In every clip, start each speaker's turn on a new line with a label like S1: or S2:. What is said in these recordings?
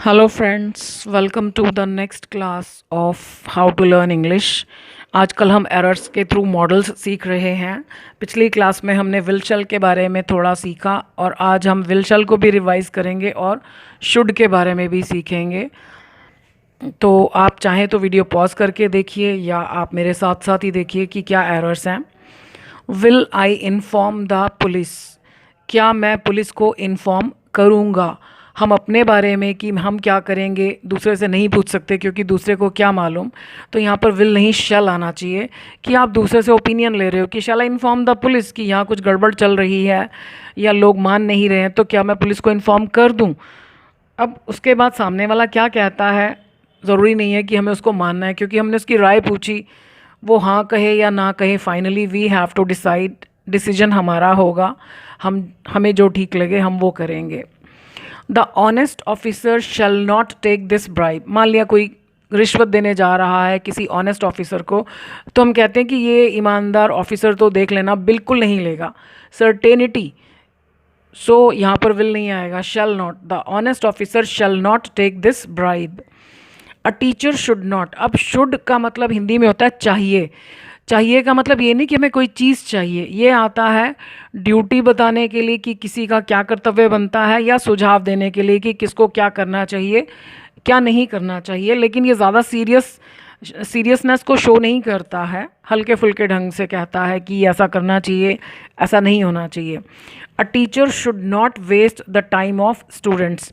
S1: Hello friends, welcome to the next class of how to learn English. आजकल हम errors के through models सीख रहे हैं। पिछली क्लास में हमने विल शैल के बारे में थोड़ा सीखा और आज हम विल शैल को भी रिवाइज करेंगे और शुड के बारे में भी सीखेंगे। तो आप चाहें तो वीडियो पॉज करके देखिए या आप मेरे साथ साथ ही देखिए कि क्या एरर्स हैं। Will I inform the police? क्या मैं पुलिस को इन्फॉर्म करूँगा? हम अपने बारे में कि हम क्या करेंगे दूसरे से नहीं पूछ सकते, क्योंकि दूसरे को क्या मालूम। तो यहाँ पर विल नहीं शैल आना चाहिए कि आप दूसरे से ओपिनियन ले रहे हो कि शैल आई इन्फॉर्म द पुलिस कि यहाँ कुछ गड़बड़ चल रही है या लोग मान नहीं रहे हैं, तो क्या मैं पुलिस को इन्फॉर्म कर दूँ? अब उसके बाद सामने वाला क्या कहता है, ज़रूरी नहीं है कि हमें उसको मानना है, क्योंकि हमने उसकी राय पूछी। वो हाँ कहे या ना कहे, finally we have to decide. Decision हमारा होगा, हमें जो ठीक लगे हम वो करेंगे। The honest officer shall not take this bribe. मान लिया कोई रिश्वत देने जा रहा है किसी ऑनेस्ट ऑफिसर को, तो हम कहते हैं कि ये ईमानदार ऑफिसर तो देख लेना बिल्कुल नहीं लेगा, सर्टेनिटी। सो यहाँ पर विल नहीं आएगा, shall not. The honest officer shall not take this bribe. A teacher should not. अब शुड का मतलब हिंदी में होता है चाहिए। चाहिए का मतलब ये नहीं कि हमें कोई चीज़ चाहिए, ये आता है ड्यूटी बताने के लिए कि किसी का क्या कर्तव्य बनता है, या सुझाव देने के लिए कि किसको क्या करना चाहिए क्या नहीं करना चाहिए। लेकिन ये ज़्यादा सीरियसनेस को शो नहीं करता है, हल्के फुल्के ढंग से कहता है कि ऐसा करना चाहिए, ऐसा नहीं होना चाहिए। A teacher should not waste the time of students.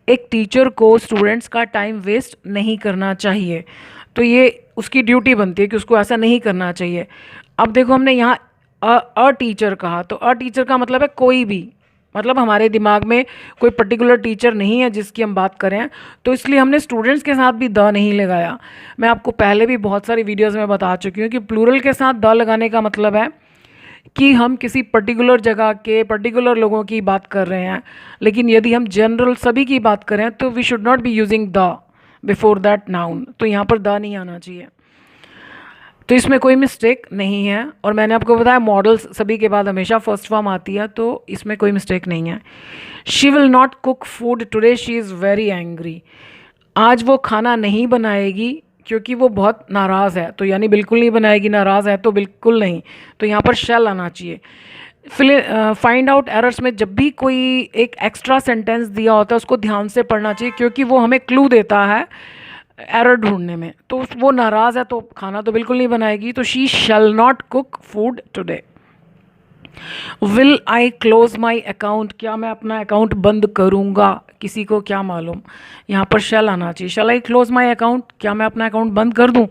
S1: एक टीचर को स्टूडेंट्स का टाइम वेस्ट नहीं करना चाहिए, तो ये उसकी ड्यूटी बनती है कि उसको ऐसा नहीं करना चाहिए। अब देखो, हमने यहाँ अ टीचर कहा, तो अ टीचर का मतलब है कोई भी, मतलब हमारे दिमाग में कोई पर्टिकुलर टीचर नहीं है जिसकी हम बात करें, तो इसलिए हमने स्टूडेंट्स के साथ भी द नहीं लगाया। मैं आपको पहले भी बहुत सारी वीडियोस में बता चुकी हूँ कि प्लूरल के साथ द लगाने का मतलब है कि हम किसी पर्टिकुलर जगह के पर्टिकुलर लोगों की बात कर रहे हैं। लेकिन यदि हम जनरल सभी की बात करें तो we should not be using the before that noun, तो यहाँ पर द नहीं आना चाहिए। तो इसमें कोई मिस्टेक नहीं है, और मैंने आपको बताया मॉडल्स सभी के बाद हमेशा फर्स्ट फॉर्म आती है, तो इसमें कोई मिस्टेक नहीं है। She will not cook food today, she is very angry. आज वो खाना नहीं बनाएगी क्योंकि वो बहुत नाराज़ है, तो यानी बिल्कुल नहीं बनाएगी, नाराज़ है तो बिल्कुल नहीं, तो यहाँ पर शैल आना चाहिए। फाइंड आउट एरर्स में जब भी कोई एक एक्स्ट्रा सेंटेंस दिया होता है उसको ध्यान से पढ़ना चाहिए, क्योंकि वो हमें क्लू देता है एरर ढूंढने में। तो वो नाराज़ है तो खाना तो बिल्कुल नहीं बनाएगी, तो she shall not cook food today. Will I close my account? क्या मैं अपना अकाउंट बंद करूँगा? किसी को क्या मालूम, यहाँ पर शैल आना चाहिए। शैल आई क्लोज माई अकाउंट? क्या मैं अपना अकाउंट बंद कर दूँ?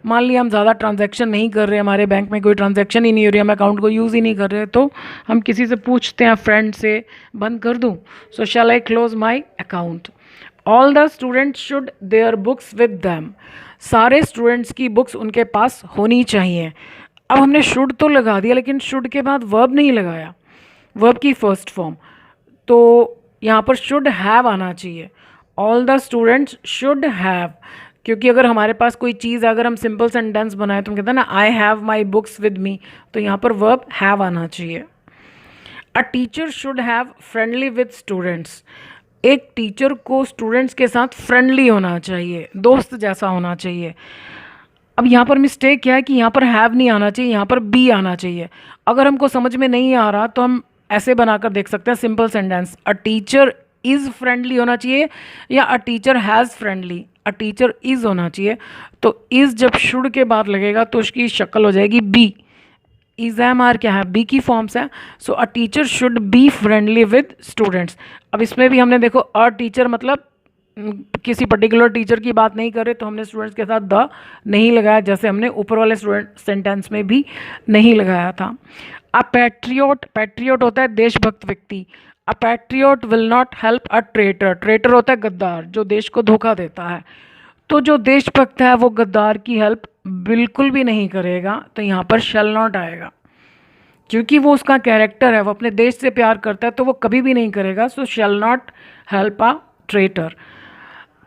S1: मान लिया हम ज़्यादा ट्रांजैक्शन नहीं कर रहे, हमारे बैंक में कोई ट्रांजैक्शन ही नहीं हो रही, हम अकाउंट को यूज़ ही नहीं कर रहे, तो हम किसी से पूछते हैं, फ्रेंड से, बंद कर दूँ? So shall I close my account. All the students should their books with them. सारे स्टूडेंट्स की बुक्स उनके पास होनी चाहिए। अब हमने शुड तो लगा दिया, लेकिन शुड के बाद वर्ब नहीं लगाया, वर्ब की फर्स्ट फॉर्म, तो यहाँ पर शुड हैव आना चाहिए। All the students should have, क्योंकि अगर हमारे पास कोई चीज़, अगर हम सिंपल सेंटेंस बनाए तो हम कहते हैं ना I have my books with me, तो यहाँ पर वर्ब हैव आना चाहिए। A teacher should have friendly with students. एक टीचर को स्टूडेंट्स के साथ फ्रेंडली होना चाहिए, दोस्त जैसा होना चाहिए। अब यहाँ पर मिस्टेक क्या है कि यहाँ पर हैव नहीं आना चाहिए, यहाँ पर बी आना चाहिए। अगर हमको समझ में नहीं आ रहा तो हम ऐसे बनाकर देख सकते हैं simple sentence, a teacher is friendly होना चाहिए या a teacher has friendly. A teacher is होना चाहिए, तो इज़ जब शुड के बाद लगेगा तो उसकी शक्ल हो जाएगी बी। इज एम आर क्या है, बी की फॉर्म्स है। So a teacher should be friendly with students. अब इसमें भी हमने देखो अ टीचर मतलब किसी पर्टिकुलर टीचर की बात नहीं कर रहे, तो हमने स्टूडेंट्स के साथ द नहीं लगाया, जैसे हमने ऊपर वाले स्टूडेंट सेंटेंस में भी नहीं लगाया था। अ पैट्रियोट, पैट्रियोट होता है देशभक्त व्यक्ति। A patriot will not help a traitor, traitor होता है गद्दार जो देश को धोखा देता है, तो जो देशभक्त है वो गद्दार की हेल्प बिल्कुल भी नहीं करेगा, तो यहाँ पर शैल नॉट आएगा, क्योंकि वो उसका कैरेक्टर है, वो अपने देश से प्यार करता है तो वो कभी भी नहीं करेगा। So shall not help a traitor.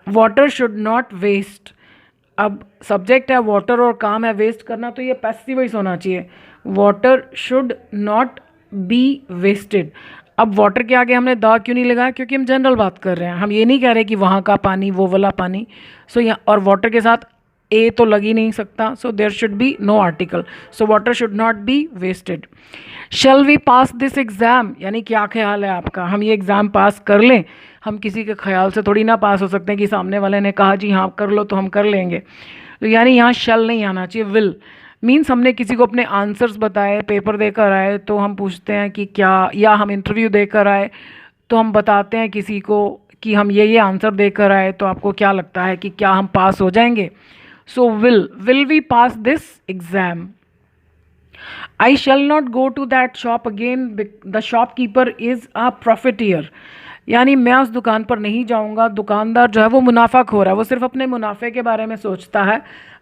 S1: Water should not waste. अब सब्जेक्ट है वाटर और काम है वेस्ट करना, तो ये पैसिव वॉइस होना चाहिए। Water should not be wasted. अब वाटर के आगे हमने द क्यों नहीं लगाया, क्योंकि हम जनरल बात कर रहे हैं, हम ये नहीं कह रहे कि वहाँ का पानी, वो वाला पानी। सो यहाँ और वाटर के साथ ए तो लग ही नहीं सकता, so there should be no article, so water should not be wasted. Shall we pass this exam, यानी क्या ख्याल है आपका, हम ये एग्ज़ाम पास कर लें? हम किसी के ख्याल से थोड़ी ना पास हो सकते हैं कि सामने वाले ने कहा जी हाँ कर लो तो हम कर लेंगे। तो यानी यहाँ शैल नहीं आना चाहिए, विल। मीन्स हमने किसी को अपने आंसर्स बताए, पेपर देकर आए तो हम पूछते हैं कि क्या, या हम इंटरव्यू देकर आए तो हम बताते हैं किसी को कि हम ये आंसर देकर आए, तो आपको क्या लगता है कि क्या हम पास हो जाएंगे? So will we pass this exam. I shall not go to that shop again, the shopkeeper is a profiteer, यानी मैं उस दुकान पर नहीं जाऊंगा, दुकानदार जो है वो मुनाफाखोर है, वो सिर्फ अपने मुनाफे के बारे में सोचता है,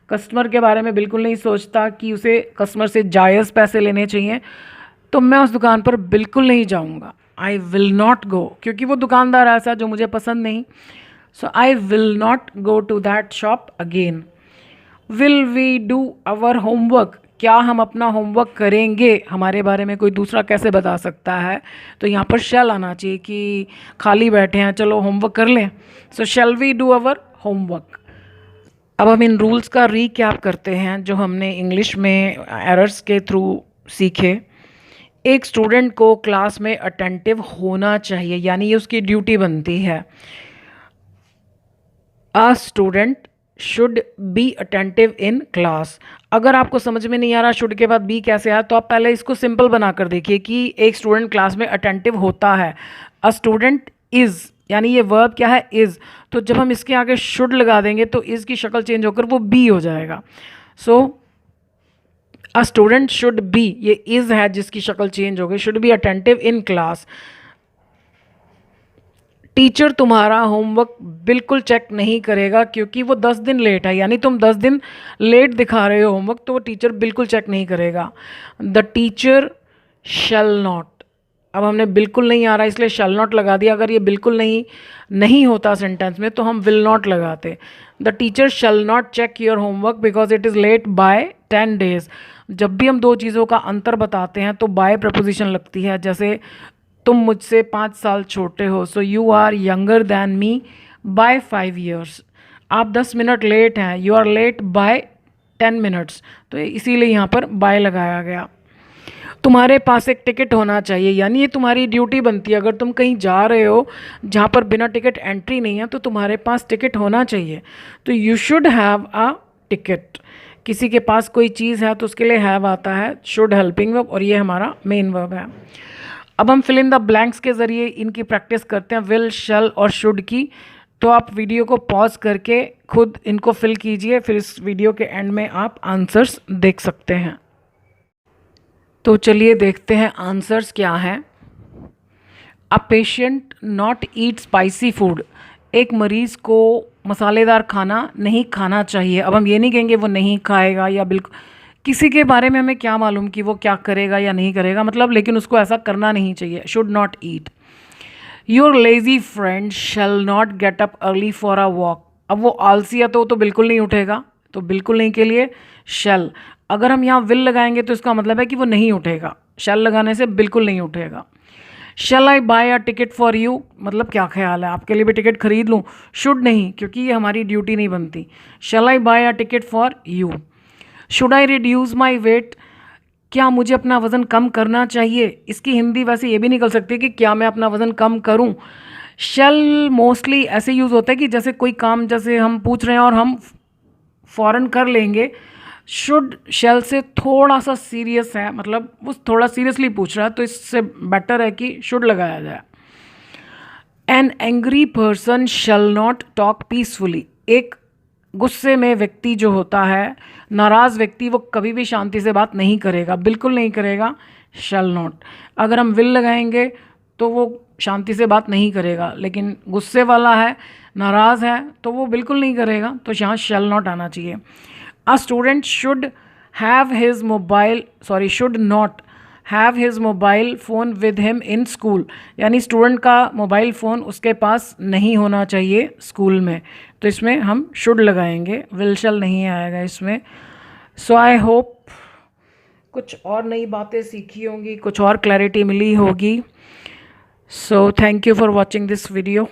S1: कस्टमर के बारे में बिल्कुल नहीं सोचता कि उसे कस्टमर से जायज़ पैसे लेने चाहिए, तो मैं उस दुकान पर बिल्कुल नहीं जाऊंगा। आई विल नॉट गो, क्योंकि वो दुकानदार ऐसा जो मुझे पसंद नहीं। So I will not go to that shop again. Will we do our homework, क्या हम अपना होमवर्क करेंगे, हमारे बारे में कोई दूसरा कैसे बता सकता है? तो यहाँ पर शैल आना चाहिए कि खाली बैठे हैं चलो होमवर्क कर लें। So shall we do our homework. अब हम इन रूल्स का रीकैप करते हैं जो हमने इंग्लिश में एरर्स के थ्रू सीखे। एक स्टूडेंट को क्लास में अटेंटिव होना चाहिए, यानी ये उसकी ड्यूटी बनती है। A student should be attentive in class. अगर आपको समझ में नहीं आ रहा शुड के बाद बी कैसे आया, तो आप पहले इसको सिंपल बना कर देखिए कि एक स्टूडेंट क्लास में अटेंटिव होता है। अ स्टूडेंट इज़, यानी ये वर्ब क्या है, इज़, तो जब हम इसके आगे शुड लगा देंगे तो इज़ की शक्ल चेंज होकर वो बी हो जाएगा। सो अ स्टूडेंट शुड बी, ये इज़ है जिसकी शक्ल चेंज हो गई, should be attentive in class. Teacher तुम्हारा होमवर्क बिल्कुल चेक नहीं करेगा क्योंकि वो 10 दिन लेट है, यानी तुम 10 दिन लेट दिखा रहे हो होमवर्क, तो वो टीचर बिल्कुल चेक नहीं करेगा। द टीचर शैल नॉट, अब हमने बिल्कुल नहीं आ रहा इसलिए शैल नॉट लगा दिया। अगर ये बिल्कुल नहीं होता सेंटेंस में तो हम विल नॉट लगाते। The teacher shall not check your homework because it is late by 10 days। जब भी हम दो चीज़ों का अंतर बताते हैं तो बाय प्रपोजिशन लगती है, जैसे तुम मुझसे 5 साल छोटे हो, so you are younger than me by 5 years। आप 10 मिनट लेट हैं, you are late by 10 minutes, तो इसीलिए यहाँ पर बाय लगाया गया। तुम्हारे पास एक टिकट होना चाहिए, यानी ये तुम्हारी ड्यूटी बनती है। अगर तुम कहीं जा रहे हो जहाँ पर बिना टिकट एंट्री नहीं है तो तुम्हारे पास टिकट होना चाहिए, तो you should have a ticket. किसी के पास कोई चीज़ है तो उसके लिए हैव आता है, शुड हेल्पिंग वर्ब, और ये हमारा मेन वर्ब है। अब हम फिल इन द ब्लैंक्स के ज़रिए इनकी प्रैक्टिस करते हैं, विल, शैल और शुड की। तो आप वीडियो को पॉज करके खुद इनको फिल कीजिए, फिर इस वीडियो के एंड में आप आंसर्स देख सकते हैं। तो चलिए देखते हैं आंसर्स क्या हैं। A patient not eat spicy food, एक मरीज़ को मसालेदार खाना नहीं खाना चाहिए। अब हम ये नहीं कहेंगे वो नहीं खाएगा या बिल्कुल, किसी के बारे में हमें क्या मालूम कि वो क्या करेगा या नहीं करेगा, मतलब लेकिन उसको ऐसा करना नहीं चाहिए, should not eat. Your lazy friend shall not get up early for a walk, अब वो आलसी है तो बिल्कुल नहीं उठेगा, तो बिल्कुल नहीं के लिए शैल। अगर हम यहाँ विल लगाएंगे तो इसका मतलब है कि वो नहीं उठेगा, शैल लगाने से बिल्कुल नहीं उठेगा। Shall I buy a ticket for you, मतलब क्या ख्याल है आपके लिए भी टिकट खरीद लूँ, शुड नहीं क्योंकि ये हमारी ड्यूटी नहीं बनती। Shall I buy a ticket for you. Should I reduce my weight, क्या मुझे अपना वज़न कम करना चाहिए, इसकी हिंदी वैसे ये भी निकल सकती है कि क्या मैं अपना वज़न कम करूं। शैल मोस्टली ऐसे यूज़ होता है कि जैसे कोई काम जैसे हम पूछ रहे हैं और हम फ़ौरन कर लेंगे। शुड शैल से थोड़ा सा सीरियस है, मतलब वो थोड़ा सीरियसली पूछ रहा है, तो इससे बेटर है कि शुड लगाया जाए। An angry person shall not talk peacefully, एक गुस्से में व्यक्ति जो होता है, नाराज़ व्यक्ति, वो कभी भी शांति से बात नहीं करेगा, बिल्कुल नहीं करेगा, शैल नॉट। अगर हम विल लगाएंगे तो वो शांति से बात नहीं करेगा, लेकिन गुस्से वाला है, नाराज़ है, तो वो बिल्कुल नहीं करेगा, तो यहाँ शैल नॉट आना चाहिए। A student should have his mobile, sorry should not have his mobile phone with him in school, यानी स्टूडेंट का मोबाइल फ़ोन उसके पास नहीं होना चाहिए स्कूल में, तो इसमें हम शुड लगाएंगे, विल शैल नहीं आएगा इसमें। सो आई होप कुछ और नई बातें सीखी होंगी, कुछ और क्लैरिटी मिली होगी। So thank you for watching this video.